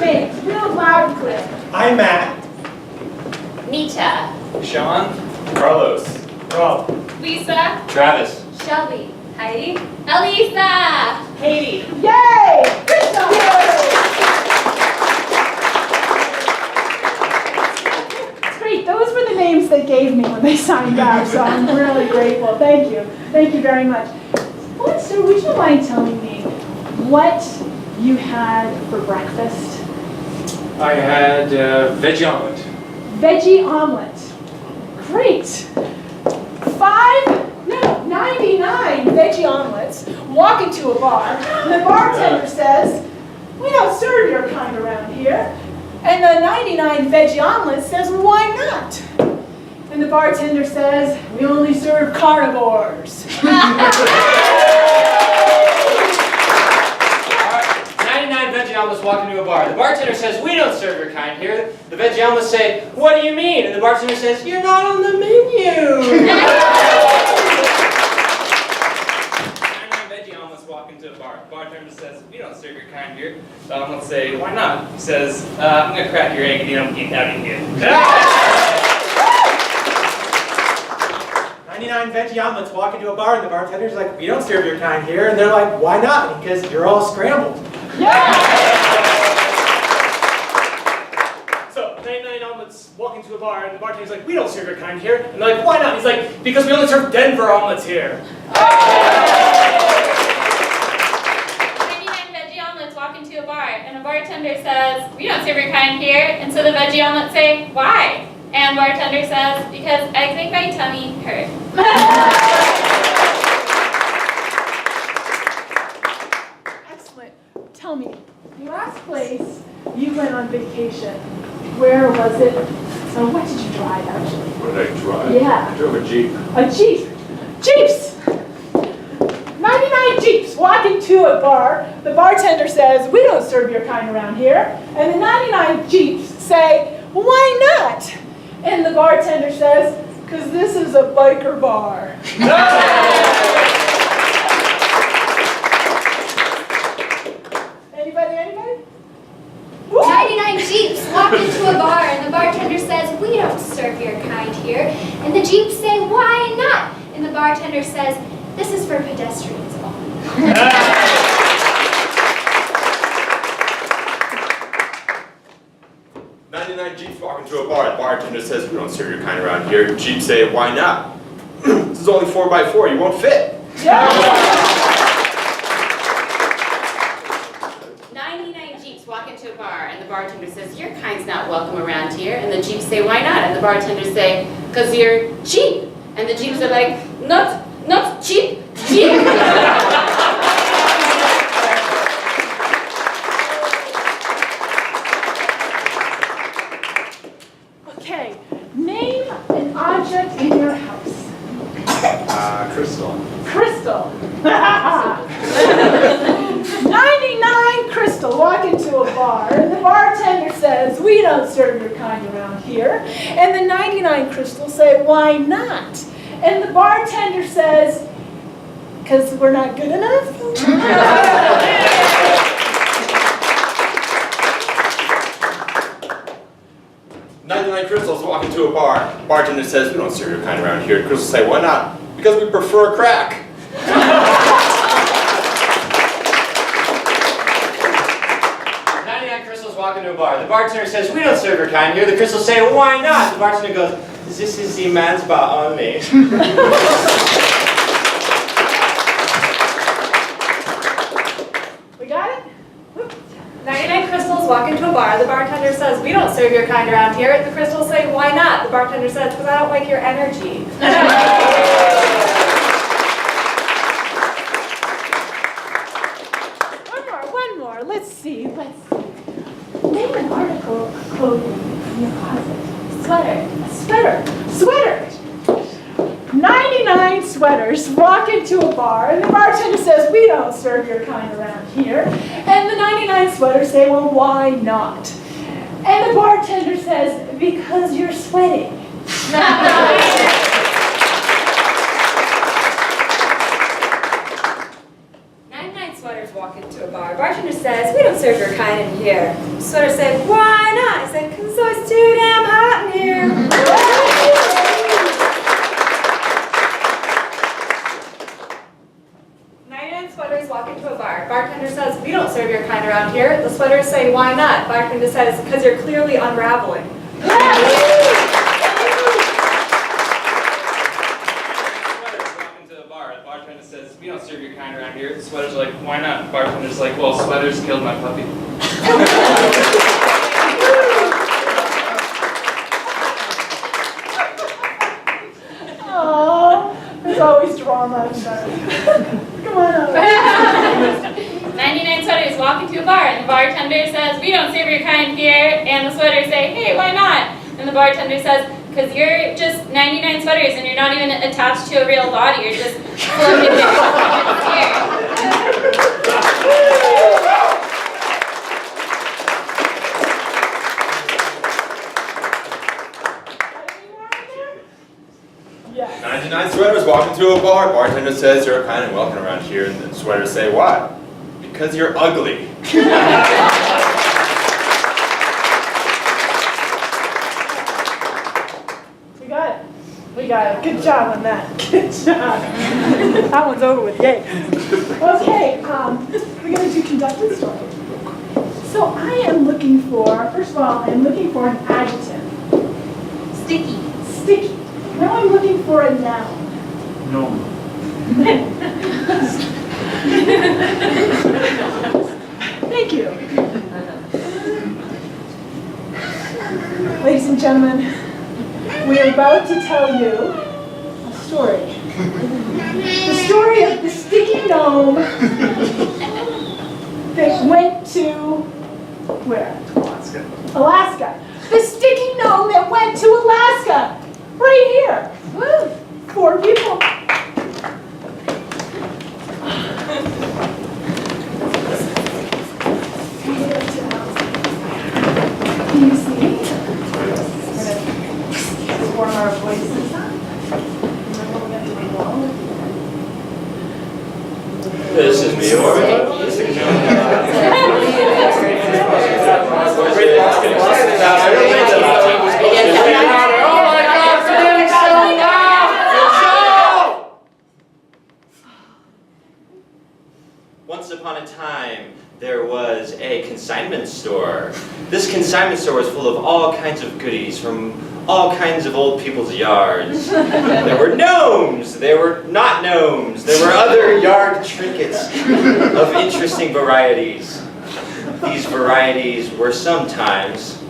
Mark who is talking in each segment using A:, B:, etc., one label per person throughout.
A: names, real loud and clear.
B: I'm Matt.
C: Nita.
D: Sean.
B: Carlos. Rob.
C: Lisa.
D: Travis.
C: Shelby. Heidi. Elisa.
A: Katie. Yay! Good job! It's great. Those were the names they gave me when they signed up, so I'm really grateful. Thank you. Thank you very much. So would you mind telling me what you had for breakfast?
D: I had veggie omelet.
A: Veggie omelet. Great. 99 veggie omelets walk into a bar, and the bartender says, "We don't serve your kind around here." And the 99 veggie omelets says, "Why not?" And the bartender says, "We only serve carnivores."
D: 99 veggie omelets walk into a bar. The bartender says, "We don't serve your kind here." The veggie omelets say, "What do you mean?" And the bartender says, "You're not on the menu." 99 veggie omelets walk into a bar. The bartender says, "We don't serve your kind here." The omelets say, "Why not?" He says, "I'm going to crack your egg and you don't eat out of here."
B: 99 veggie omelets walk into a bar, and the bartender's like, "We don't serve your kind here." And they're like, "Why not?" Because you're all scrambled.
D: So 99 omelets walk into a bar, and the bartender's like, "We don't serve your kind here." And they're like, "Why not?" He's like, "Because we only serve Denver omelets here."
C: 99 veggie omelets walk into a bar, and a bartender says, "We don't serve your kind here." And so the veggie omelets say, "Why?" And bartender says, "Because I think my tummy hurts."
A: Excellent. Tell me, last place you went on vacation, where was it? So what did you drive, actually?
E: What did I drive?
A: Yeah.
E: I drove a Jeep.
A: A Jeep. Jeeps! 99 Jeeps walk into a bar. The bartender says, "We don't serve your kind around here." And the 99 Jeeps say, "Why not?" And the bartender says, "Because this is a biker bar." Anybody?
F: 99 Jeeps walk into a bar and the bartender says, "We don't serve your kind here." And the Jeeps say, "Why not?" And the bartender says, "This is for pedestrians only."
E: 99 Jeeps walk into a bar. The bartender says, "We don't serve your kind around here." Jeeps say, "Why not?" "This is only 4x4. You won't fit."
C: 99 Jeeps walk into a bar, and the bartender says, "Your kind's not welcome around here." And the Jeeps say, "Why not?" And the bartender say, "Because you're cheap." And the Jeeps are like, not cheap, cheap."
A: Okay, name an object in your house.
E: Crystal.
A: Crystal. 99 Crystal walk into a bar, and the bartender says, "We don't serve your kind around here." And the 99 Crystal say, "Why not?" And the bartender says, "Because we're not good enough."
E: 99 Crystals walk into a bar. Bartender says, "We don't serve your kind around here." Crystals say, "Why not?" "Because we prefer crack."
D: 99 crystals walk into a bar. The bartender says, "We don't serve your kind here." The crystals say, "Why not?" The bartender goes, "This is the man's bar only."
A: We got it?
G: 99 crystals walk into a bar. The bartender says, "We don't serve your kind around here." The crystals say, "Why not?" The bartender says, "Because I don't like your energy."
A: One more. Let's see. Name an article of clothing in your closet. Sweater. A sweater. 99 sweaters walk into a bar, and the bartender says, "We don't serve your kind around here." And the 99 sweaters say, "Well, why not?" And the bartender says, "Because you're sweating."
C: 99 sweaters walk
G: walk into a bar. Bartender says, we don't serve your kind in here. Sweater said, why not? I said, because it's always too damn hot in here. 99 sweaters walk into a bar. Bartender says, we don't serve your kind around here. The sweaters say, why not? Bartender says, because you're clearly unraveling.
D: Says, we don't serve your kind around here. The sweater's like, why not? Bartender's like, well, sweaters killed my puppy.
A: Oh, there's always drama in there. Come on up.
C: 99 sweaters walk into a bar, and the bartender says, we don't serve your kind here. And the sweaters say, hey, why not? And the bartender says, because you're just 99 sweaters and you're not even attached to a real body. You're just floating there.
A: Yes.
E: 99 sweaters walk into a bar. Bartender says you're kind and welcome around here, and the sweaters say, why? Because you're ugly.
A: We got it. Good job on that. Good job. That one's over with. Yay. Okay, we're going to do conducted story. So I am looking for, first of all, I'm looking for an adjective.
C: Sticky.
A: Sticky. Now I'm looking for a noun.
B: No.
A: Thank you. Ladies and gentlemen, we are about to tell you a story. The story of the sticky gnome that went to, where?
B: Alaska.
A: Alaska. The sticky gnome that went to Alaska. Right here. Woo. 4 people. Can you see? Warm our voices up.
D: This is me, or
H: Once upon a time, there was a consignment store. This consignment store was full of all kinds of goodies from all kinds of old people's yards. There were gnomes, there were not gnomes, there were other yard trinkets of interesting varieties. These varieties were sometimes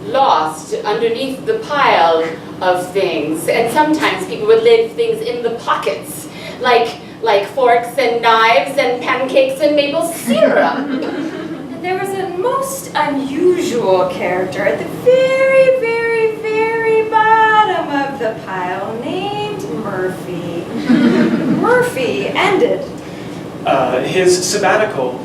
C: Lost underneath the pile of things, and sometimes people would leave things in the pockets, like forks and knives and pancakes and maple syrup.
G: And there was a most unusual character at the very, very, very bottom of the pile named Murphy. Murphy ended
B: His sabbatical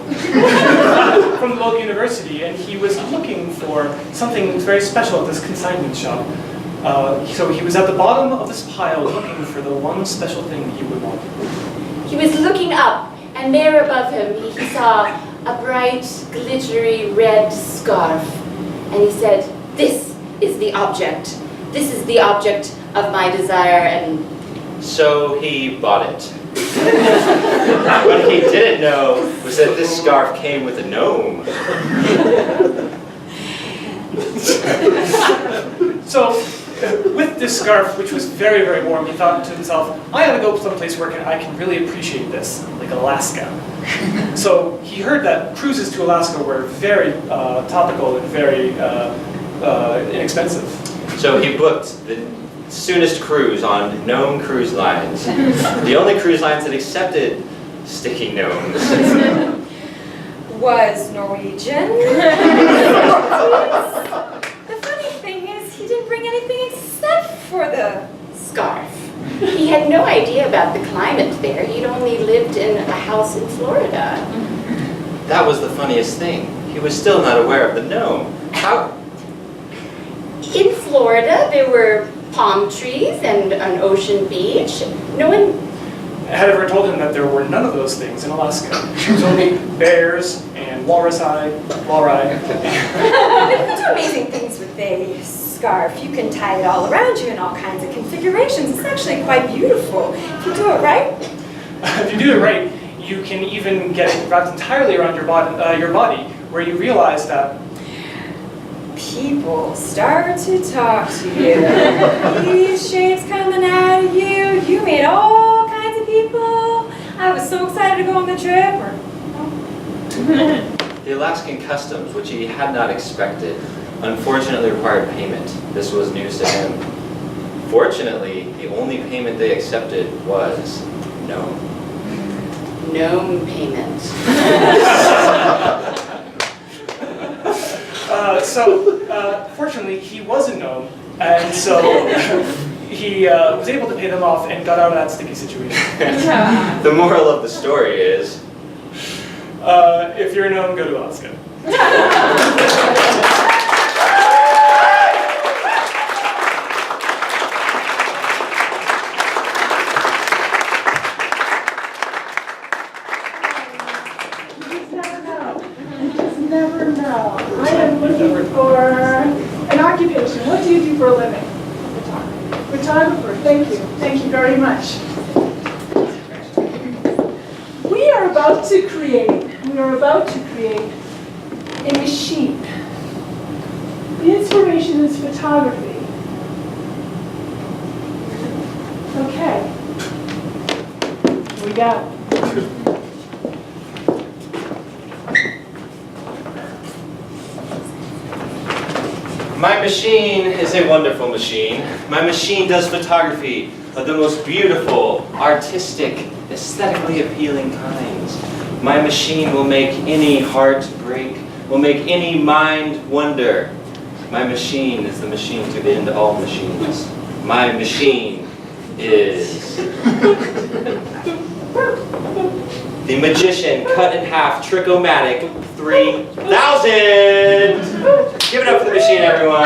B: from the local university, and he was looking for something very special at this consignment shop. So he was at the bottom of this pile looking for the one special thing he would want.
C: He was looking up, and there above him he saw a bright, glittery red scarf. And he said, this is the object. This is the object of my desire. And
H: so he bought it. What he didn't know was that this scarf came with a gnome.
B: So, with this scarf, which was very, very warm, he thought to himself, I gotta go someplace where I can really appreciate this, like Alaska. So he heard that cruises to Alaska were very topical and very inexpensive.
H: So he booked the soonest cruise on Gnome Cruise Lines, the only cruise lines that accepted sticky gnomes.
G: was Norwegian. The funny thing is, he didn't bring anything except for the
C: scarf. He had no idea about the climate there. He'd only lived in a house in Florida.
H: That was the funniest thing. He was still not aware of the gnome. How?
C: In Florida, there were palm trees and an ocean beach. No one...
B: had ever told him that there were none of those things in Alaska. There was only bears and walrus walrus.
G: You can do amazing things with a scarf. You can tie it all around you in all kinds of configurations. It's actually quite beautiful if you do it right.
B: If you do it right, you can even get it wrapped entirely around your body, where you realize that
G: People start to talk to you. These shapes coming out of you. You meet all kinds of people. I was so excited to go on the trip.
H: The Alaskan customs, which he had not expected, unfortunately required payment. This was news to him. Fortunately, the only payment they accepted was gnome.
C: Gnome payment.
B: Fortunately, he was a gnome, and so he was able to pay them off and got out of that sticky situation.
H: The moral of the story is,
B: If you're a gnome, go to Alaska.
A: Never know. I am looking for an occupation. What do you do for a living? Photographer. Thank you. Thank you very much. We are about to create a machine. The inspiration is photography. Okay. We got it.
H: my machine is a wonderful machine. My machine does photography of the most beautiful, artistic, aesthetically appealing kinds. My machine will make any heart break, will make any mind wonder. My machine is the machine to the end of all machines. My machine is the Magician Cut in Half Trick-O-Matic 3000! Give it up for the machine, everyone.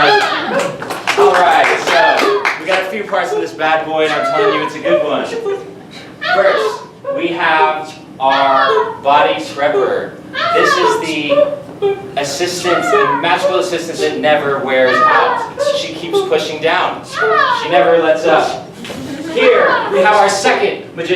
H: All right, so we got a few parts of this bad boy, and I'm telling you, it's a good one. First, we have our body scrubber. This is the assistant, the magical assistant that never wears out. She keeps pushing down. She never lets up. Here, we have our second magician.